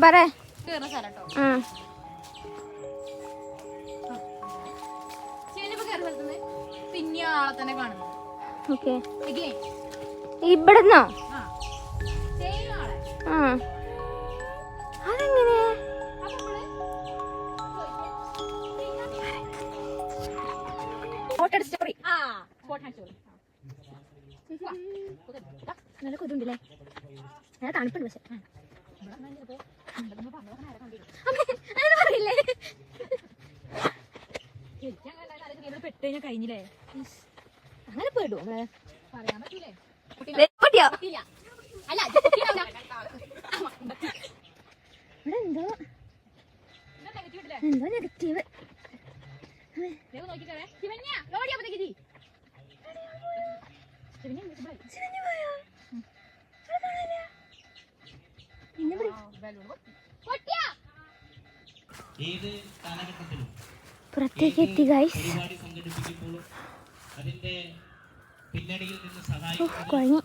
പറ. പിന്നെ ആളെ തന്നെ കാണുന്നു. ഇവിടുന്നോ? അതെങ്ങനെ? നല്ല കൊതുണ്ടല്ലേ, നല്ല തണുപ്പുണ്ട്. പക്ഷെ പറയില്ലേ, പെട്ടുകഴിഞ്ഞാൽ കഴിഞ്ഞില്ലേ? അങ്ങനെ പോയിടും നമ്മള്. പറയാൻ പറ്റൂലേ? ഇവിടെ എന്തോ നെഗറ്റീവ്. പുറത്തേക്ക് എത്തി ഗൈസ്. കുഴങ്ങി.